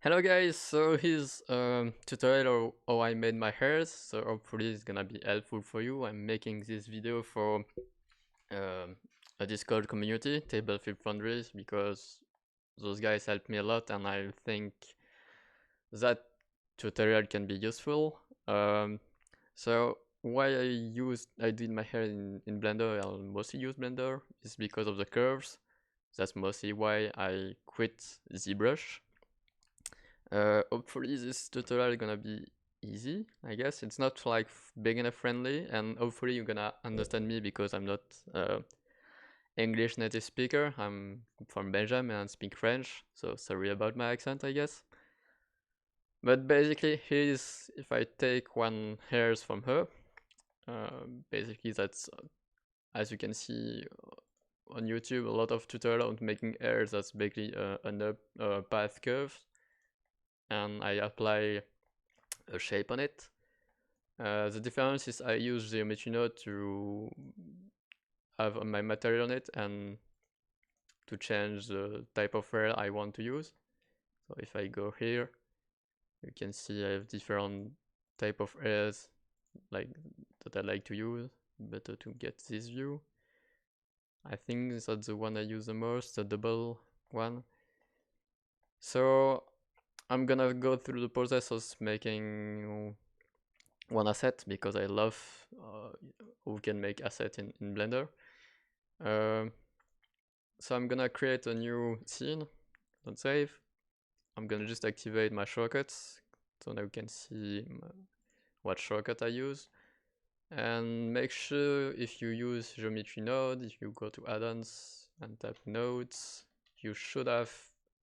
Hello guys, so here's tutorial how I made my hairs, so hopefully it's gonna be helpful for you. I'm making this video for um, a Discord community, Table Flip Foundries, because those guys helped me a lot and I think that tutorial can be useful. So why I did my hair in Blender, I mostly use Blender, is because of the curves. That's mostly why I quit ZBrush. Hopefully this tutorial is gonna be easy, I guess. It's not like beginner friendly, and hopefully you're gonna understand me because I'm not English native speaker. I'm from Belgium and speak French, so sorry about my accent, I guess. But basically, here's if I take one hairs from her. Basically, that's as you can see on YouTube, a lot of tutorial on making hairs. That's basically an up path curve, and I apply a shape on it. The difference is I use Geometry Node to have my material on it and to change the type of rail I want to use. So if I go here, you can see I have different type of rails like that I like to use. Better to get this view. I think that's the one I use the most, the double one. So I'm gonna go through the process of making one asset because I love who can make asset in Blender. Um, so I'm gonna create a new scene, don't save. I'm gonna just activate my shortcuts so now you can see what shortcut I use. And make sure if you use Geometry Node, if you go to add-ons and tap nodes, you should have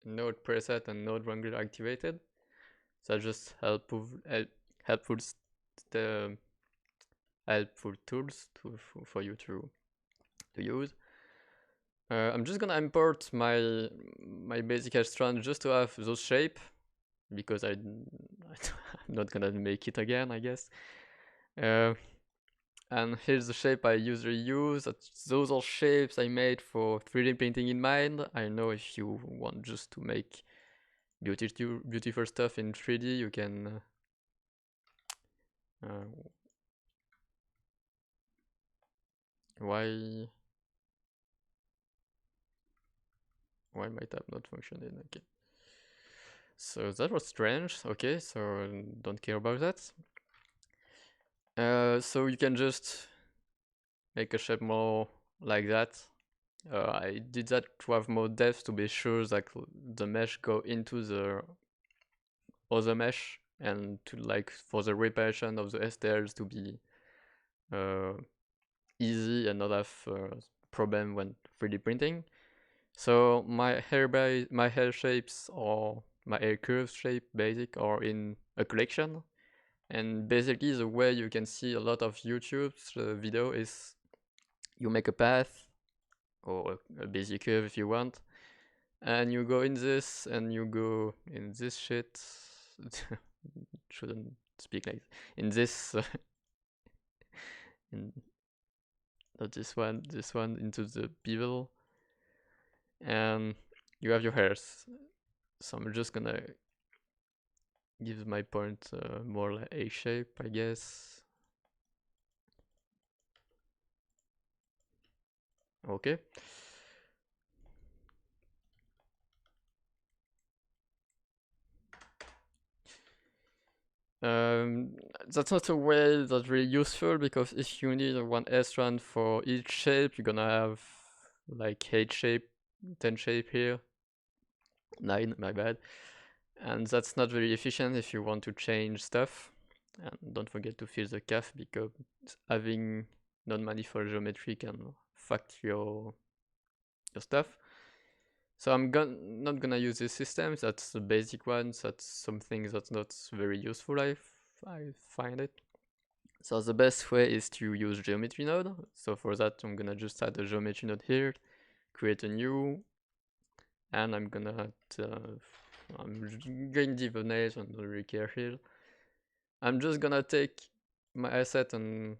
node preset and node wrangler activated. So just helpful the helpful tools for you to use. I'm just gonna import my basic hair strand just to have those shape because I'm not gonna make it again, I guess. And here's the shape I usually use. Those are shapes I made for 3D printing in mind. I know if you want just to make beautiful stuff in 3D, you can uh, why my tab not functioning? Okay. So that was strange. Okay, so don't care about that. So you can just make a shape more like that. I did that to have more depth to be sure that the mesh go into the other mesh and to like for the reparation of the STLs to be uh, easy and not have problem when 3D printing. So my hair shapes or my hair curve shape basic are in a collection. And basically the way you can see a lot of YouTube's video is you make a path or a basic curve if you want, and you go in this and you go in this shit. Shouldn't speak like this. In this, in not this one into the bevel, and you have your hairs. So I'm just gonna give my point more like A shape, I guess. Okay. Um, that's not a way that's really useful because if you need one hair strand for each shape, you're gonna have like 8 shape, 10 shape here, 9, my bad. And that's not very efficient if you want to change stuff. And don't forget to fill the calf because having non-manifold geometry can fuck your stuff. So I'm not gonna use this system. That's the basic one. That's something that's not very useful. I find it. So the best way is to use geometry node. So for that, I'm gonna just add a geometry node here, create a new, and I'm gonna I'm going deep on it. I don't really care here. I'm just gonna take my asset and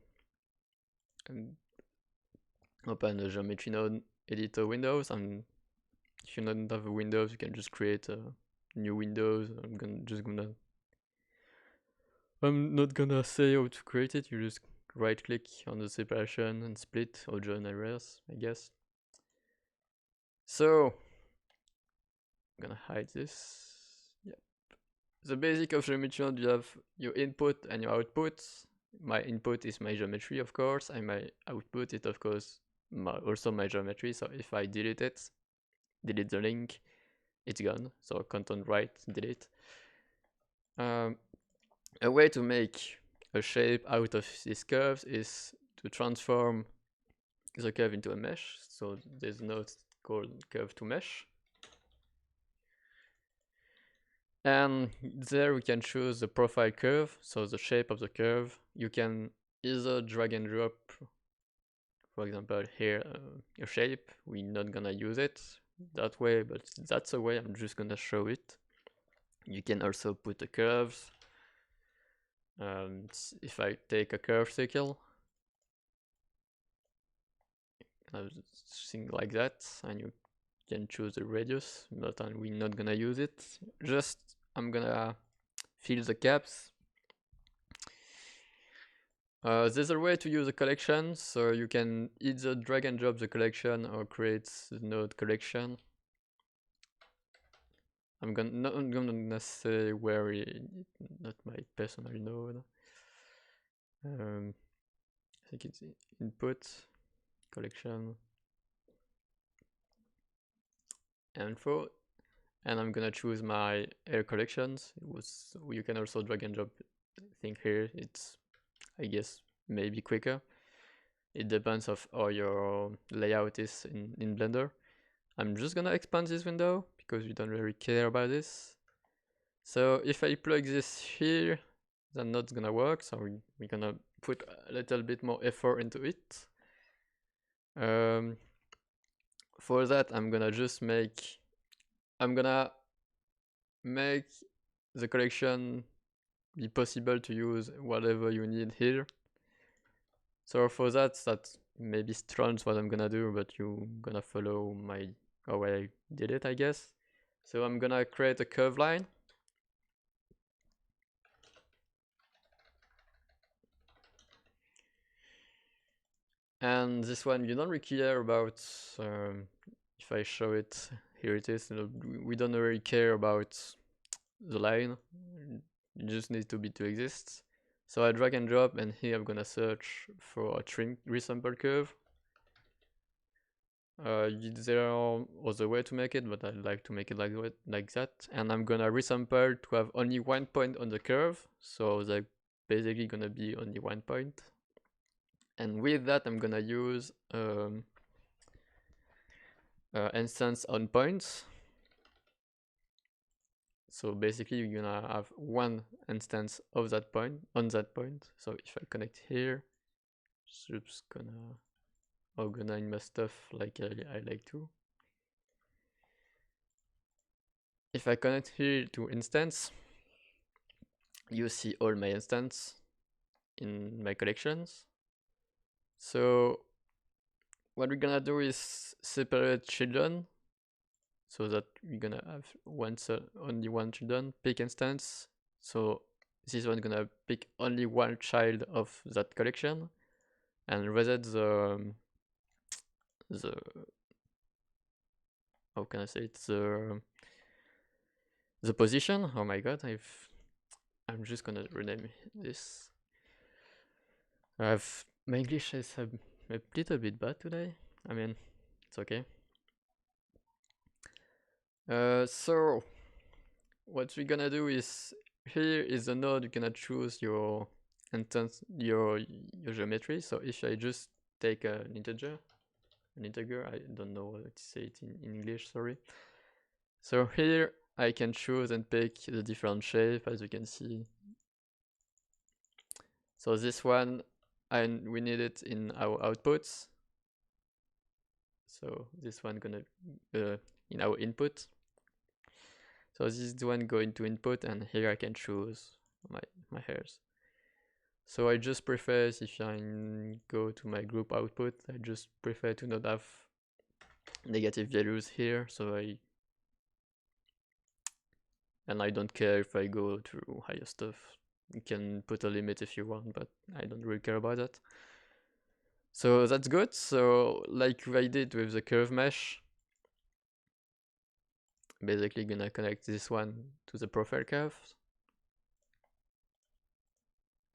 open the geometry node editor windows. And if you don't have Windows, you can just create a new windows. I'm not gonna say how to create it. You just right click on the separation and split or join areas, I guess. So I'm gonna hide this. Yep. The basic of geometry, you have your input and your output. My input is my geometry, of course, and my output is, of course, also my geometry. So if I delete it, delete the link, it's gone. So content right, delete. A way to make a shape out of these curves is to transform the curve into a mesh. So there's a node called curve to mesh. And there we can choose the profile curve, so the shape of the curve. You can either drag and drop, for example, here a shape. We're not gonna use it that way, but that's a way. I'm just gonna show it. You can also put the curves. If I take a curve circle, thing like that, and you can choose the radius, but we're not gonna use it. Just I'm gonna fill the gaps. There's a way to use a collection, so you can either drag and drop the collection or create the node collection. I'm not gonna say where not my personal node. I think it's input collection info, and I'm gonna choose my air collections. You can also drag and drop thing here. It's, I guess, maybe quicker. It depends of how your layout is in Blender. I'm just gonna expand this window because we don't really care about this. So if I plug this here, then not gonna work. So we're gonna put a little bit more effort into it. For that, I'm gonna make the collection be possible to use whatever you need here. So for that maybe strange what I'm gonna do, but you're gonna follow how I did it, I guess. So I'm gonna create a curve line. And this one, you don't really care about if I show it, here it is. We don't really care about the line. You just need to exist. So I drag and drop, and here I'm gonna search for a trim resample curve. There are other way to make it, but I like to make it like that. And I'm gonna resample to have only one point on the curve, so there's basically gonna be only one point. And with that, I'm gonna use instance on points. So basically, you're gonna have one instance of that point on that point. So if I connect here, it's just gonna organize my stuff like I like to. If I connect here to instance, you see all my instance in my collections. So what we're gonna do is separate children, so that we're gonna have only one children, pick instance. So this one gonna pick only one child of that collection, and reset the how can I say it, the position. Oh my god, I'm just gonna rename this. My English is a little bit bad today. I mean, it's okay. So what we're gonna do is, here is the node you're gonna choose your instance, your geometry. So if I just take an integer, I don't know how to say it in English, sorry. So here I can choose and pick the different shape, as you can see. So this one, we need it in our outputs. So this one gonna in our input. So this is the one going to input, and here I can choose my hairs. So I just prefer, if I go to my group output, I just prefer to not have negative values here. So and I don't care if I go to higher stuff. You can put a limit if you want, but I don't really care about that. So that's good. So like I did with the curve mesh, basically gonna connect this one to the profile curve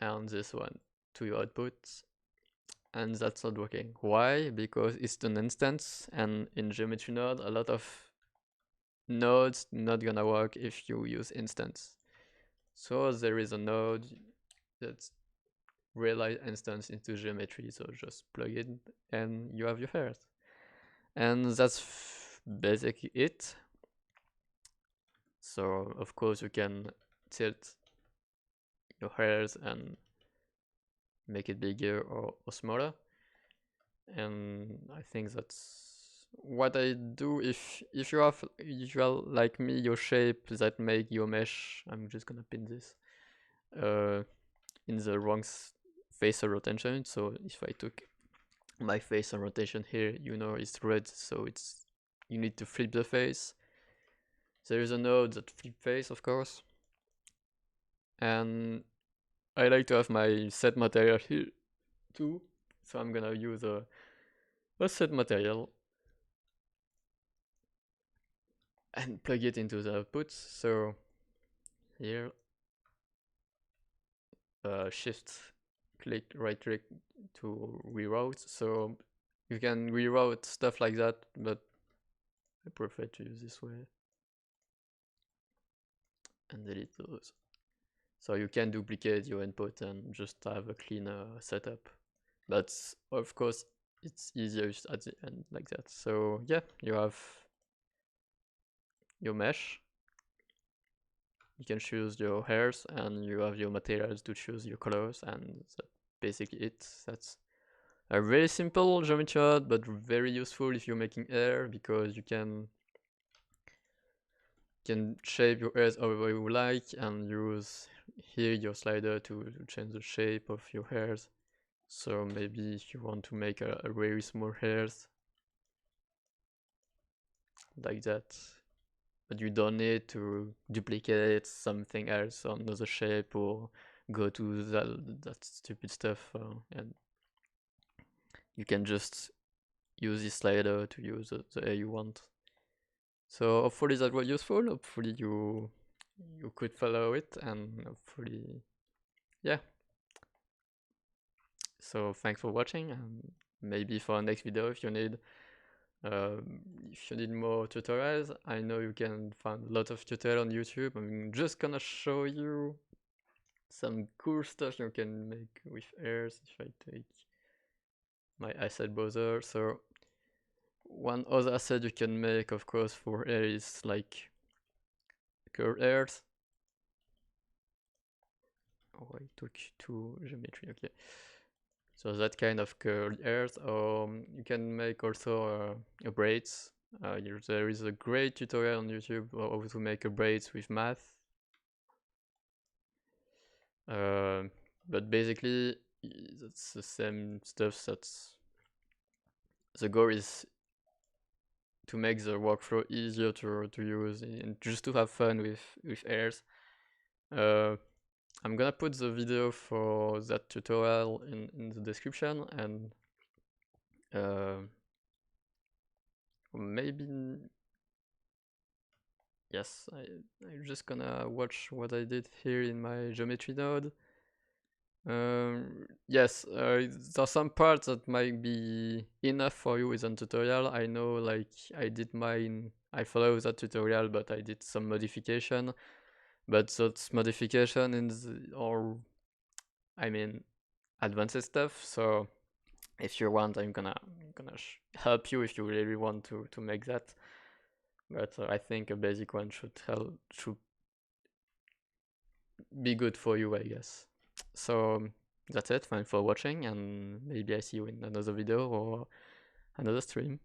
and this one to your output, and that's not working. Why? Because it's an instance, and in Geometry Node a lot of nodes not gonna work if you use instance. So there is a node that's realize instance into geometry, so just plug it and you have your hairs. And that's basically it. So of course you can tilt your hairs and make it bigger or smaller. And I think that's what I do. If you are like me, your shape that make your mesh, I'm just gonna pin this in the wrong face rotation. So if I took my face and rotation here, you know, it's red, so it's you need to flip the face. There is a node that flip face, of course, and I like to have my set material here too, so I'm gonna use a set material and plug it into the output. So here, shift click, right click to reroute. So you can reroute stuff like that, but I prefer to use this way and delete those. So you can duplicate your input and just have a cleaner setup. But of course, it's easier at the end like that. So yeah, you have your mesh. You can choose your hairs and you have your materials to choose your colors, and that's basically it. That's a very simple geometry node, but very useful if you're making hair, because you can shape your hairs however you like and use here your slider to change the shape of your hairs. So maybe if you want to make a very small hairs like that, but you don't need to duplicate something else on another shape or go to that stupid stuff, and you can just use this slider to use the hair you want. So hopefully that was useful. Hopefully you could follow it, and hopefully, yeah. So thanks for watching, and maybe for our next video, if you need more tutorials, I know you can find a lot of tutorials on YouTube. I'm just gonna show you some cool stuff you can make with hairs. If I take my asset browser, so one other asset you can make, of course, for hair is like curved hairs. Oh, I took to geometry. Okay. So that kind of curled hairs, you can make also braids. There is a great tutorial on YouTube how to make a braids with math. But basically, that's the same stuff. The goal is to make the workflow easier to use and just to have fun with hairs. I'm gonna put the video for that tutorial in the description, and maybe, yes, I'm just gonna watch what I did here in my geometry node. Yes, there are some parts that might be enough for you with a tutorial. I know, like, I follow that tutorial, but I did some modification. But that's modification advanced stuff. So if you want, I'm gonna help you if you really want to make that. But I think a basic one should be good for you, I guess. So that's it. Thanks for watching, and maybe I see you in another video or another stream.